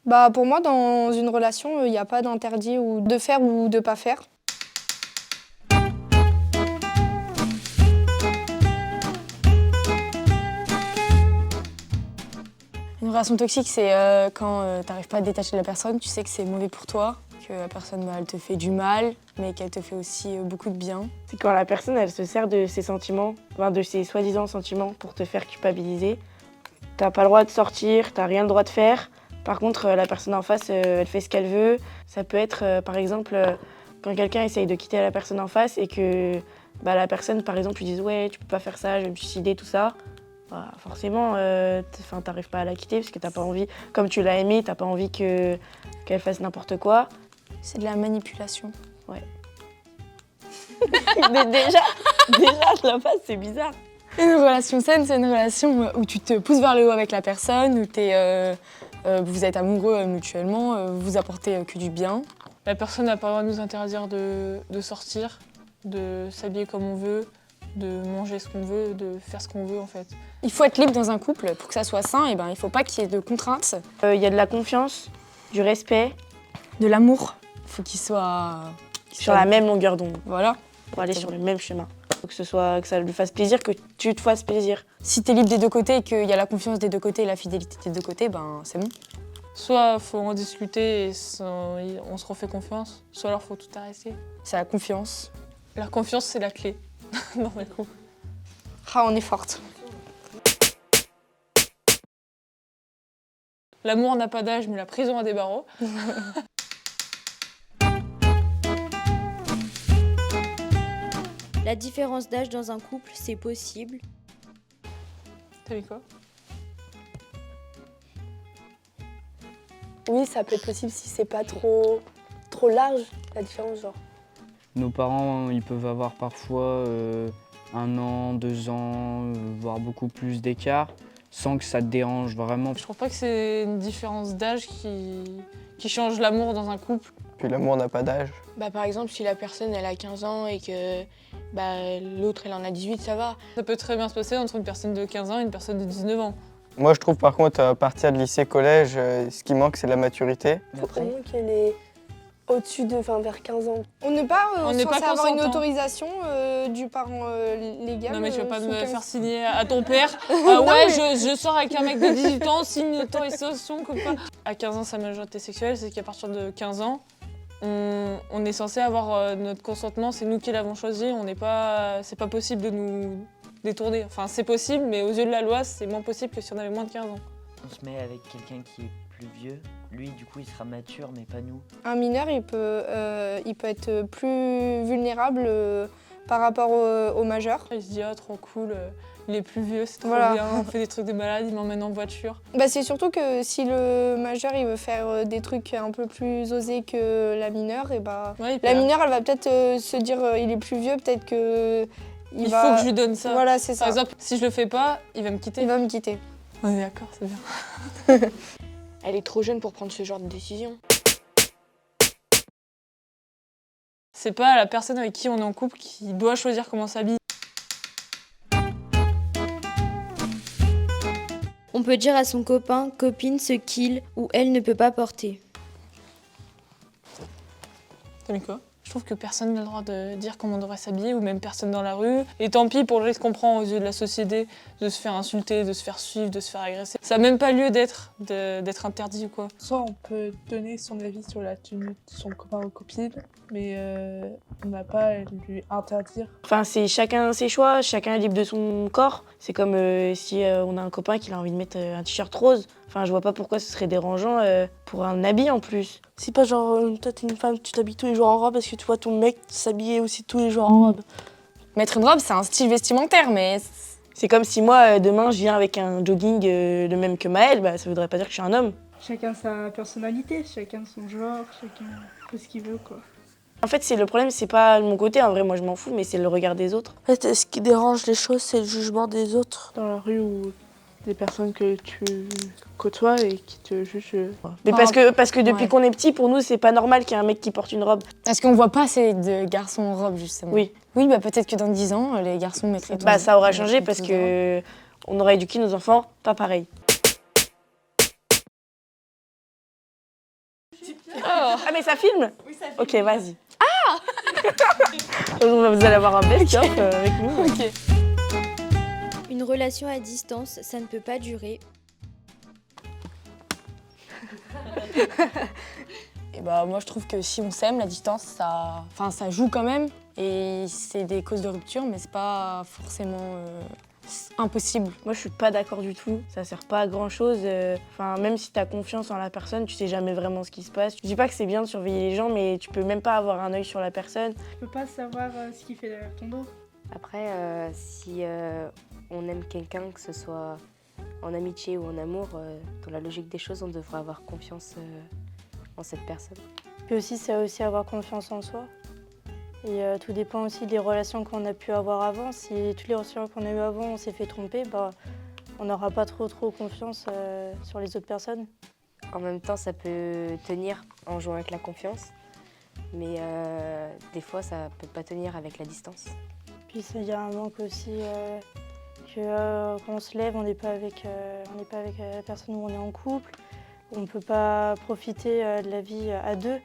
Bah pour moi, dans une relation, il n'y a pas d'interdit ou de faire ou de pas faire. Une relation toxique, c'est quand t'arrives pas à te détacher de la personne, tu sais que c'est mauvais pour toi, que la personne elle te fait du mal, mais qu'elle te fait aussi beaucoup de bien. C'est quand la personne elle se sert de ses sentiments, enfin de ses soi-disant sentiments pour te faire culpabiliser. T'as pas le droit de sortir, t'as rien le droit de faire. Par contre, la personne en face, elle fait ce qu'elle veut. Ça peut être, par exemple, quand quelqu'un essaye de quitter la personne en face et que la personne, par exemple, lui dise ouais, tu peux pas faire ça, je vais me suicider, tout ça. Bah, forcément, t'arrives pas à la quitter parce que t'as pas envie, comme tu l'as aimée, t'as pas envie qu'elle fasse n'importe quoi. C'est de la manipulation. Ouais. Mais déjà, de la base, c'est bizarre. Une relation saine, c'est une relation où tu te pousses vers le haut avec la personne, où vous êtes amoureux mutuellement, vous vous apportez que du bien. La personne n'a pas le droit de nous interdire de sortir, de s'habiller comme on veut, de manger ce qu'on veut, de faire ce qu'on veut en fait. Il faut être libre dans un couple pour que ça soit sain, et il faut pas qu'il y ait de contraintes. Il y a de la confiance, du respect, de l'amour. Il faut qu'il soit sur la même longueur d'onde. Voilà. Pour aller sur le même chemin. Faut que ça lui fasse plaisir, que tu te fasses plaisir. Si t'es libre des deux côtés et qu'il y a la confiance des deux côtés et la fidélité des deux côtés, c'est bon. Soit faut en discuter et on se refait confiance, soit alors faut tout arrêter. C'est la confiance. La confiance, c'est la clé dans le couple. Ah, on est forte. L'amour n'a pas d'âge, mais la prison a des barreaux. La différence d'âge dans un couple, c'est possible. T'as vu quoi? Oui, ça peut être possible si c'est pas trop large, la différence, genre. Nos parents, ils peuvent avoir parfois 1 an, 2 ans, voire beaucoup plus d'écart, sans que ça te dérange vraiment. Je trouve pas que c'est une différence d'âge qui change l'amour dans un couple. Que l'amour n'a pas d'âge. Par exemple, si la personne elle a 15 ans et que l'autre elle en a 18, ça va. Ça peut très bien se passer entre une personne de 15 ans et une personne de 19 ans. Moi, je trouve par contre, à partir de lycée, collège, ce qui manque, c'est la maturité. Il faut au moins qu'elle est au-dessus vers 15 ans. On n'est pas censé avoir une consentant. autorisation du parent légal. Non mais tu vas pas sous me 15. faire signer à ton père. Je sors avec un mec de 18 ans, signe une autorisation comme quoi. À 15 ans, sa majorité sexuelle, c'est qu'à partir de 15 ans, on est censé avoir notre consentement, c'est nous qui l'avons choisi, c'est pas possible de nous détourner. Enfin c'est possible, mais aux yeux de la loi, c'est moins possible que si on avait moins de 15 ans. On se met avec quelqu'un qui est plus vieux. Lui, du coup, il sera mature, mais pas nous. Un mineur, il peut être plus vulnérable par rapport au majeur. Il se dit ah trop cool, il est plus vieux, c'est trop Voilà. bien, on fait des trucs de malade, il m'emmène en voiture. C'est surtout que si le majeur il veut faire des trucs un peu plus osés que la mineure, Ouais, la mineure elle va peut-être se dire il est plus vieux, peut-être que il faut que je lui donne ça. Voilà, c'est ça. Par exemple, si je le fais pas, il va me quitter. Il va me quitter. On est d'accord, c'est bien. Elle est trop jeune pour prendre ce genre de décision. C'est pas la personne avec qui on est en couple qui doit choisir comment s'habiller. On peut dire à son copain, copine ce qu'il ou elle ne peut pas porter. T'as mis quoi? Je trouve que personne n'a le droit de dire comment on devrait s'habiller, ou même personne dans la rue. Et tant pis pour le risque qu'on prend aux yeux de la société, de se faire insulter, de se faire suivre, de se faire agresser. Ça n'a même pas lieu d'être interdit ou quoi. Soit on peut donner son avis sur la tenue de son copain ou copine, mais on n'a pas à lui interdire. Enfin, c'est chacun ses choix, chacun est libre de son corps. C'est comme si on a un copain qui a envie de mettre un t-shirt rose. Enfin, je vois pas pourquoi ce serait dérangeant pour un habit en plus. C'est pas genre, toi t'es une femme, tu t'habilles tous les jours en robe parce que tu vois ton mec s'habiller aussi tous les jours en robe. Mettre une robe, c'est un style vestimentaire, mais... C'est comme si moi, demain, je viens avec un jogging le même que Maëlle, ça voudrait pas dire que je suis un homme. Chacun sa personnalité, chacun son genre, chacun fait ce qu'il veut, quoi. En fait, le problème, c'est pas mon côté, en vrai, moi je m'en fous, mais c'est le regard des autres. En fait, ce qui dérange les choses, c'est le jugement des autres. Dans la rue ou des personnes que tu côtoies et qui te jugent. Mais parce que depuis qu'on est petit, pour nous, c'est pas normal qu'il y ait un mec qui porte une robe. Parce qu'on voit pas assez de garçons en robe, justement. Oui. Oui, peut-être que dans 10 ans, les garçons mettraient tout. Ça aura changé parce que on aura éduqué nos enfants pas pareil. Ah mais ça filme? Oui, ça filme. Ok, vas-y. Ah vous allez avoir un best-of avec nous. Ok. Une relation à distance, ça ne peut pas durer. Et bah moi je trouve que si on s'aime, la distance, ça joue quand même. Et c'est des causes de rupture, mais c'est pas forcément impossible. Moi, je suis pas d'accord du tout. Ça sert pas à grand-chose. Même si tu as confiance en la personne, tu sais jamais vraiment ce qui se passe. Je dis pas que c'est bien de surveiller les gens, mais tu peux même pas avoir un œil sur la personne. Tu peux pas savoir ce qu'il fait derrière ton dos. Après, si on aime quelqu'un, que ce soit en amitié ou en amour, dans la logique des choses, on devrait avoir confiance en cette personne. Puis aussi, c'est aussi avoir confiance en soi. Et tout dépend aussi des relations qu'on a pu avoir avant. Si toutes les relations qu'on a eues avant, on s'est fait tromper, on n'aura pas trop confiance sur les autres personnes. En même temps, ça peut tenir en jouant avec la confiance, mais des fois, ça peut pas tenir avec la distance. Puis il y a un manque aussi que quand on se lève, on n'est pas avec la personne où on est en couple. On ne peut pas profiter de la vie à deux.